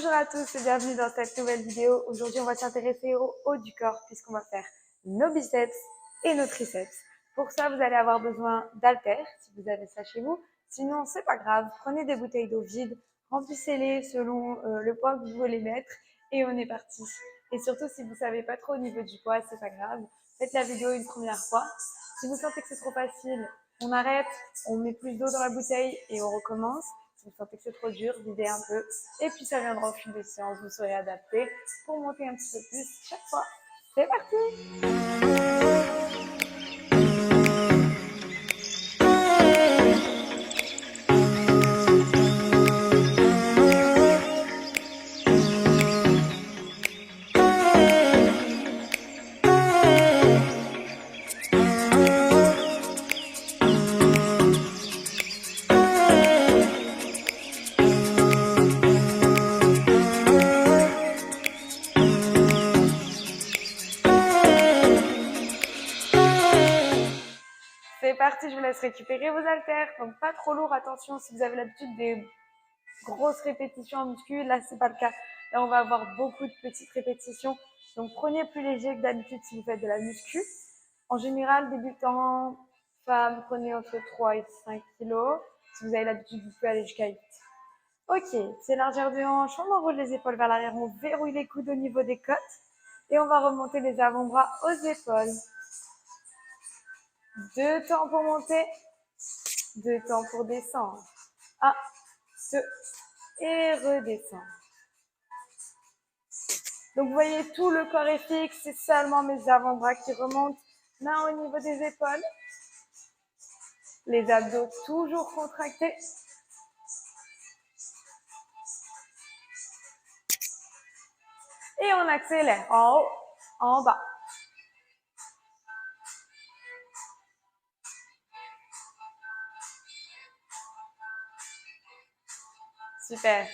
Bonjour à tous et bienvenue dans cette nouvelle vidéo. Aujourd'hui, on va s'intéresser au haut du corps puisqu'on va faire nos biceps et nos triceps. Pour ça, vous allez avoir besoin d'haltères si vous avez ça chez vous. Sinon, c'est pas grave. Prenez des bouteilles d'eau vides, remplissez-les selon le poids que vous voulez mettre et on est parti. Et surtout, si vous savez pas trop au niveau du poids, c'est pas grave. Faites la vidéo une première fois. Si vous sentez que c'est trop facile, on arrête, on met plus d'eau dans la bouteille et on recommence. Si vous sentez que c'est trop dur, videz un peu. Et puis ça viendra au fil des séances, vous serez adapté pour monter un petit peu plus chaque fois. C'est parti! C'est parti, je vous laisse récupérer vos haltères. Donc pas trop lourd, attention si vous avez l'habitude des grosses répétitions en muscu, là c'est pas le cas. Là on va avoir beaucoup de petites répétitions. Donc prenez plus léger que d'habitude si vous faites de la muscu. En général, débutant, femme, prenez entre 3 et 5 kilos. Si vous avez l'habitude, vous pouvez aller jusqu'à 8. Ok, c'est largeur de hanche, on enroule les épaules vers l'arrière, on verrouille les coudes au niveau des côtes. Et on va remonter les avant-bras aux épaules. 2 temps pour monter, 2 temps pour descendre. 1, 2, et redescendre. Donc vous voyez, tout le corps est fixe, c'est seulement mes avant-bras qui remontent. Main au niveau des épaules. Les abdos toujours contractés. Et on accélère en haut, en bas. Super.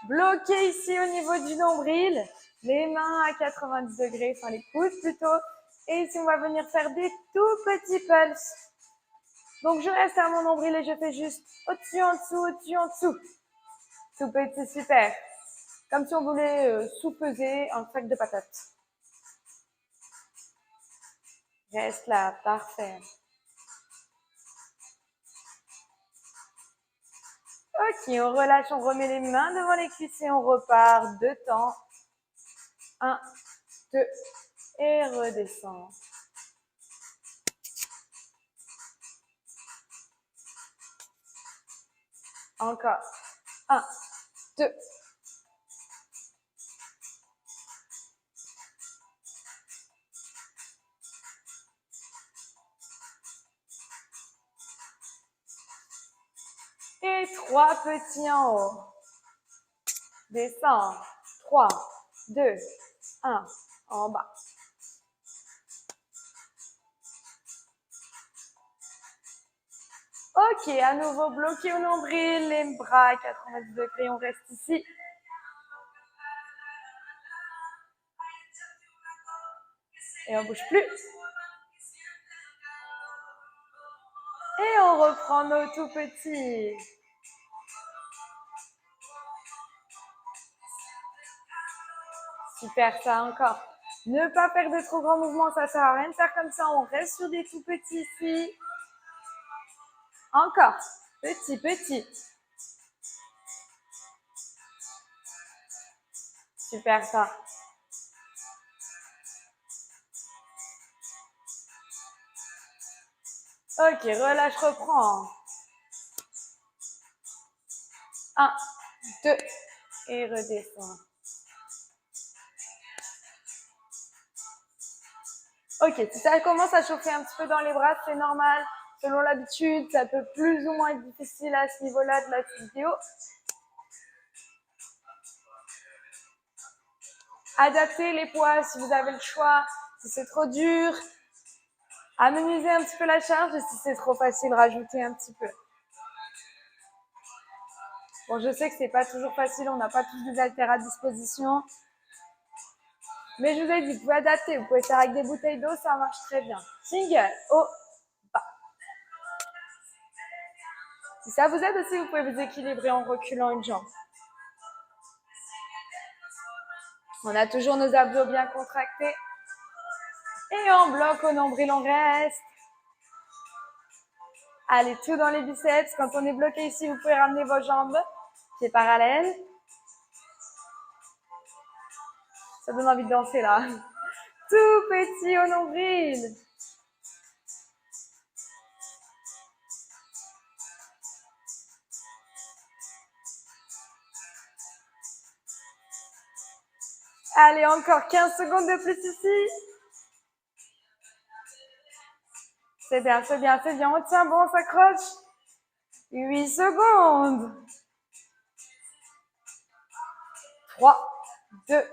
Bloquez ici au niveau du nombril. Les mains à 90 degrés, enfin les coudes plutôt. Et ici, on va venir faire des tout petits pulses. Donc, je reste à mon nombril et je fais juste au-dessus, en dessous, au-dessus, en dessous. Tout petit, super. Comme si on voulait sous-peser un sac de patates. Reste là, parfait. Ok, on relâche, on remet les mains devant les cuisses et on repart. 2 temps. 1, 2, et redescend. Encore. 1, 2. Et 3 petits en haut. Descends. 3, 2, 1. En bas. Ok, à nouveau bloqué au nombril, les bras à 90 degrés, on reste ici. Et on bouge plus. Et on reprend nos tout petits. Super, ça encore. Ne pas faire de trop grands mouvements, ça sert à rien de faire comme ça. On reste sur des tout petits ici. Encore. Petit, petit. Super, ça. Ok, relâche, reprends. 1, 2, et redescends. Ok, si ça commence à chauffer un petit peu dans les bras, c'est normal. Selon l'habitude, ça peut plus ou moins être difficile à ce niveau-là de la vidéo. Adaptez les poids si vous avez le choix. Si c'est trop dur, amenuisez un petit peu la charge. Et si c'est trop facile, rajoutez un petit peu. Bon, je sais que c'est pas toujours facile, on n'a pas tous des haltères à disposition. Mais je vous ai dit, vous pouvez adapter, vous pouvez faire avec des bouteilles d'eau, ça marche très bien. Single, haut, bas. Si ça vous aide aussi, vous pouvez vous équilibrer en reculant une jambe. On a toujours nos abdos bien contractés. Et on bloque au nombril, on reste. Allez, tout dans les biceps. Quand on est bloqué ici, vous pouvez ramener vos jambes, pieds parallèles. Ça donne envie de danser là. Tout petit au nombril. Allez, encore 15 secondes de plus ici. C'est bien, c'est bien, c'est bien. On tient bon, on s'accroche. 8 secondes. 3, 2,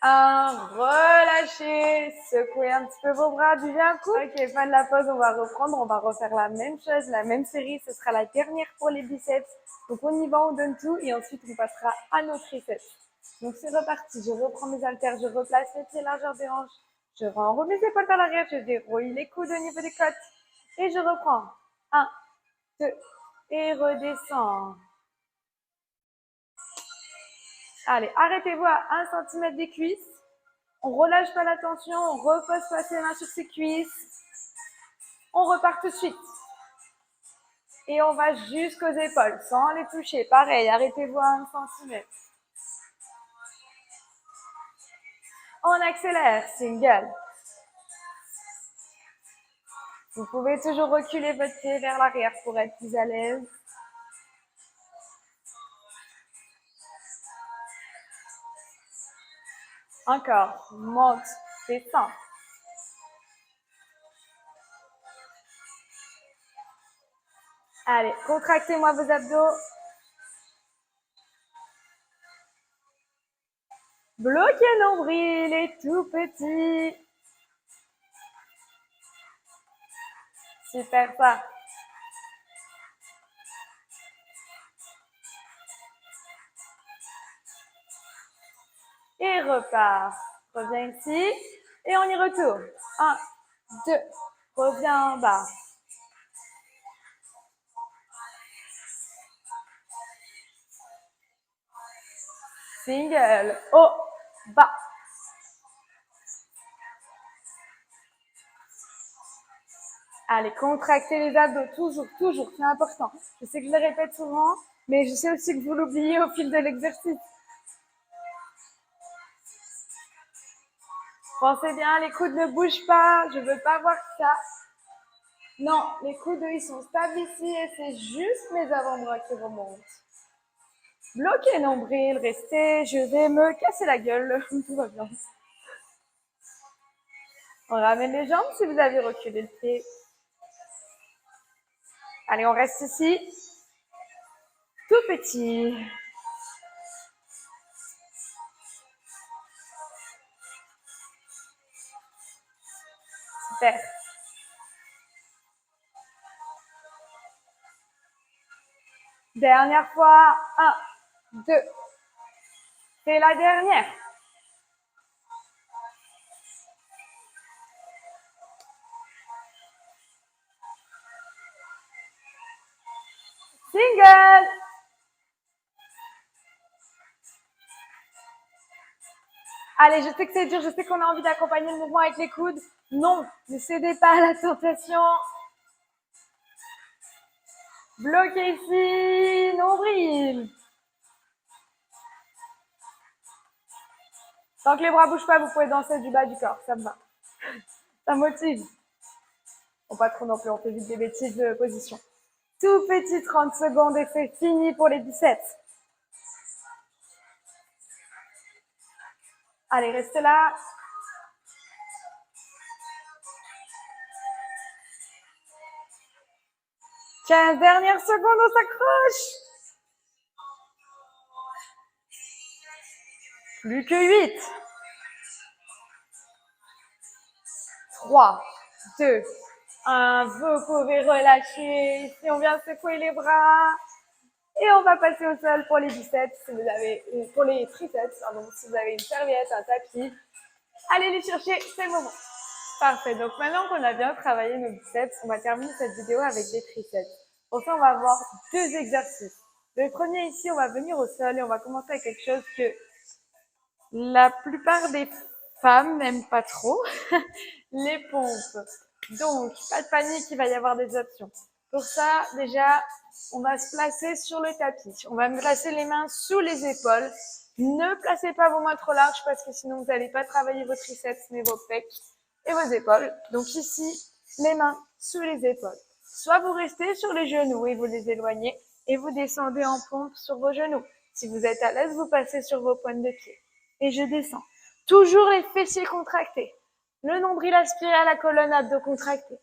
1. Relâchez. Secouez un petit peu vos bras, buvez un coup. Ok, fin de la pause, on va reprendre. On va refaire la même chose, la même série. Ce sera la dernière pour les biceps. Donc on y va, on donne tout et ensuite on passera à nos triceps. Donc c'est reparti. Je reprends mes haltères, je replace les pieds largeur des hanches. Je renroule mes épaules vers l'arrière, je dérouille les coudes au niveau des côtes. Et je reprends. 1, 2, et redescends. Allez, arrêtez-vous à 1 cm des cuisses. On relâche pas la tension, on repose pas ses mains sur ses cuisses. On repart tout de suite. Et on va jusqu'aux épaules, sans les toucher. Pareil, arrêtez-vous à 1 cm. On accélère, single. Vous pouvez toujours reculer votre pied vers l'arrière pour être plus à l'aise. Encore, monte, descend. Allez, contractez-moi vos abdos. Bloquez nombril et tout petit. Super ça. Et repart. Reviens ici. Et on y retourne. 1, 2. Reviens en bas. Single. Haut. Bas. Allez, contractez les abdos. Toujours, toujours. C'est important. Je sais que je le répète souvent, mais je sais aussi que vous l'oubliez au fil de l'exercice. Pensez bien, les coudes ne bougent pas. Je veux pas voir ça. Non, les coudes, ils sont stables ici et c'est juste mes avant-bras qui remontent. Bloquez nombril, restez. Je vais me casser la gueule. Tout va bien. On ramène les jambes si vous avez reculé le pied. Allez, on reste ici. Tout petit. Super. Dernière fois. 1, 2. C'est la dernière. Single. Allez, je sais que c'est dur, je sais qu'on a envie d'accompagner le mouvement avec les coudes. Non, ne cédez pas à la tentation. Bloquez ici, nombril. Tant que les bras bougent pas, vous pouvez danser du bas du corps, ça me va. Ça motive. Bon, pas trop non plus, on fait vite des bêtises de position. Tout petit 30 secondes et c'est fini pour les biceps. Allez, restez là. « 15 dernières secondes, on s'accroche. Plus que 8. 3, 2, 1. Vous pouvez relâcher. Ici, on vient secouer les bras. Et on va passer au sol pour les biceps, si vous avez, pour les triceps, pardon, si vous avez une serviette, un tapis. Allez les chercher, c'est le moment. Parfait, donc maintenant qu'on a bien travaillé nos biceps, on va terminer cette vidéo avec des triceps. Pour ça, on va avoir 2 exercices. Le premier ici, on va venir au sol et on va commencer avec quelque chose que la plupart des femmes n'aiment pas trop, les pompes. Donc, pas de panique, il va y avoir des options. Pour ça, déjà, on va se placer sur le tapis. On va placer les mains sous les épaules. Ne placez pas vos mains trop larges parce que sinon vous n'allez pas travailler vos triceps mais vos pecs et vos épaules. Donc ici, les mains sous les épaules. Soit vous restez sur les genoux et vous les éloignez et vous descendez en pompe sur vos genoux. Si vous êtes à l'aise, vous passez sur vos pointes de pied. Et je descends. Toujours les fessiers contractés. Le nombril aspiré à la colonne, abdos contractés.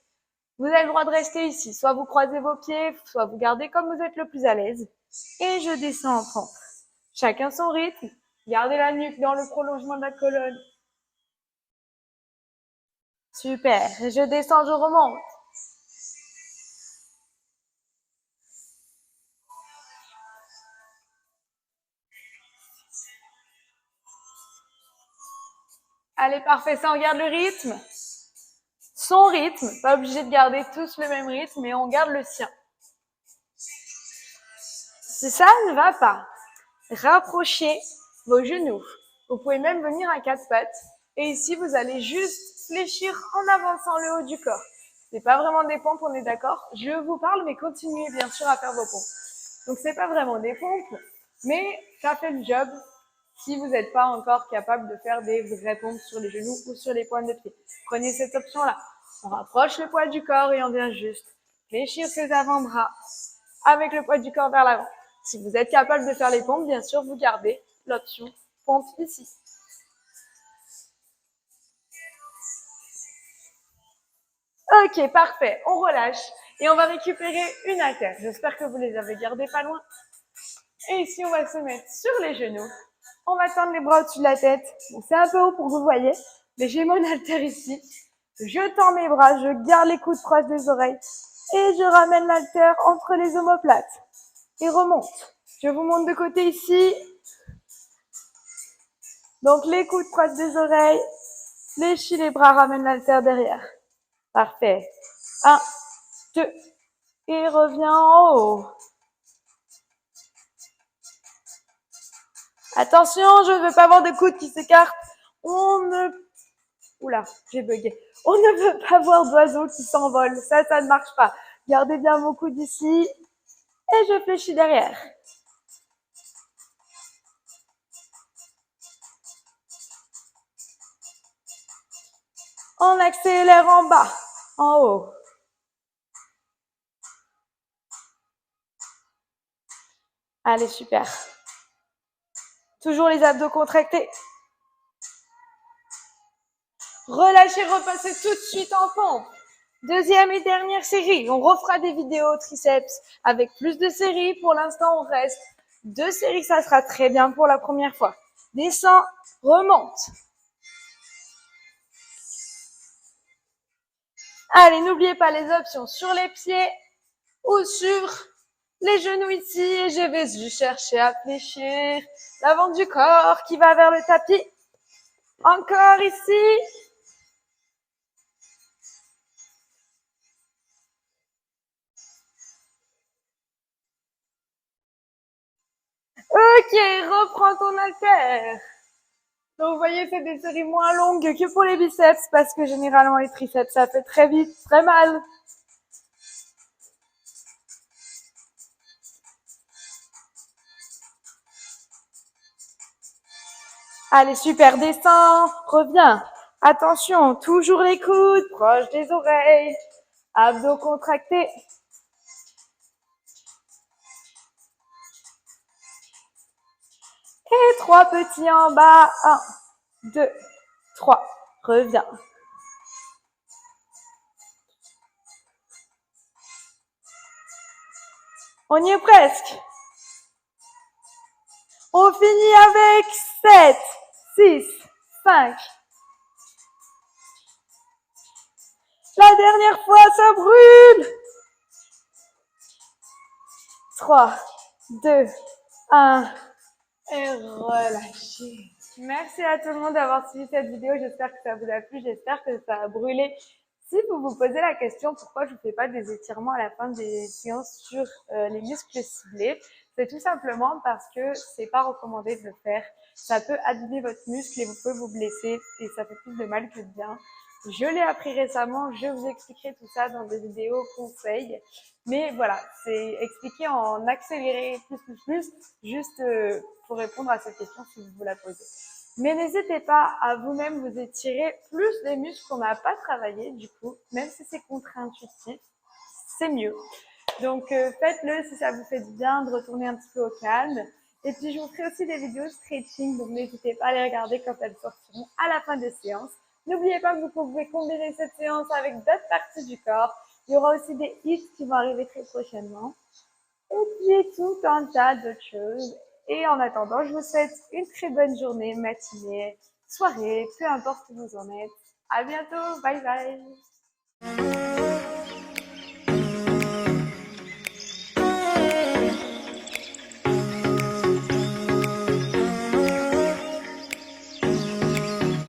Vous avez le droit de rester ici. Soit vous croisez vos pieds, soit vous gardez comme vous êtes le plus à l'aise. Et je descends en pompe. Chacun son rythme. Gardez la nuque dans le prolongement de la colonne. Super. Je descends, je remonte. Allez, parfait. Ça, on garde le rythme. Son rythme. Pas obligé de garder tous le même rythme, mais on garde le sien. Si ça ne va pas, rapprochez vos genoux. Vous pouvez même venir à 4 pattes. Et ici, vous allez juste fléchir en avançant le haut du corps. C'est pas vraiment des pompes, on est d'accord? Je vous parle, mais continuez bien sûr à faire vos pompes. Donc, c'est pas vraiment des pompes, mais ça fait le job si vous n'êtes pas encore capable de faire des vraies pompes sur les genoux ou sur les pointes de pied. Prenez cette option-là. On rapproche le poids du corps et on vient juste fléchir ses avant-bras avec le poids du corps vers l'avant. Si vous êtes capable de faire les pompes, bien sûr, vous gardez l'option pompe ici. Ok, parfait. On relâche et on va récupérer une haltère. J'espère que vous les avez gardées pas loin. Et ici, on va se mettre sur les genoux. On va tendre les bras au-dessus de la tête. Bon, c'est un peu haut pour que vous voyez, mais j'ai mon haltère ici. Je tends mes bras, je garde les coudes proches des oreilles et je ramène l'haltère entre les omoplates et remonte. Je vous montre de côté ici. Donc, les coudes proches des oreilles, fléchis les bras, ramène l'haltère derrière. Parfait. 1, 2, et reviens en haut. Attention, je ne veux pas avoir de coudes qui s'écartent. Oula, j'ai bugué. On ne veut pas voir d'oiseaux qui s'envolent. Ça ne marche pas. Gardez bien vos coudes ici. Et je fléchis derrière. On accélère en bas, en haut. Allez, super. Toujours les abdos contractés. Relâchez, repassez tout de suite en pompe. Deuxième et dernière série. On refera des vidéos triceps avec plus de séries. Pour l'instant, on reste 2 séries. Ça sera très bien pour la première fois. Descends, remonte. Allez, n'oubliez pas les options sur les pieds ou sur les genoux ici. Et je vais juste chercher à fléchir l'avant du corps qui va vers le tapis. Encore ici. Ok, reprends ton haltère. Donc, vous voyez, c'est des séries moins longues que pour les biceps parce que généralement, les triceps, ça fait très vite, très mal. Allez, super, descends, reviens. Attention, toujours les coudes proches des oreilles. Abdos contractés. Et 3 petits en bas. 1, 2, 3. Reviens. On y est presque. On finit avec 7, 6, 5. La dernière fois, ça brûle. 3, 2, 1. Et relâchez. Merci à tout le monde d'avoir suivi cette vidéo. J'espère que ça vous a plu. J'espère que ça a brûlé Si vous vous posez la question pourquoi je ne fais pas des étirements à la fin des séances sur les muscles ciblés, c'est tout simplement parce que c'est pas recommandé de le faire. Ça peut abîmer votre muscle et vous pouvez vous blesser et ça fait plus de mal que de bien. Je l'ai appris récemment, je vous expliquerai tout ça dans des vidéos conseils. Mais voilà, c'est expliqué en accéléré plus, juste pour répondre à cette question si vous vous la posez. Mais n'hésitez pas à vous-même vous étirer plus les muscles qu'on n'a pas travaillé du coup, même si c'est contre-intuitif, c'est mieux. Donc faites-le si ça vous fait du bien de retourner un petit peu au calme. Et puis je vous ferai aussi des vidéos stretching, donc n'hésitez pas à les regarder quand elles sortiront à la fin des séances. N'oubliez pas que vous pouvez combiner cette séance avec d'autres parties du corps. Il y aura aussi des hits qui vont arriver très prochainement. Et puis tout un tas d'autres choses. Et en attendant, je vous souhaite une très bonne journée, matinée, soirée, peu importe où vous en êtes. À bientôt, bye bye.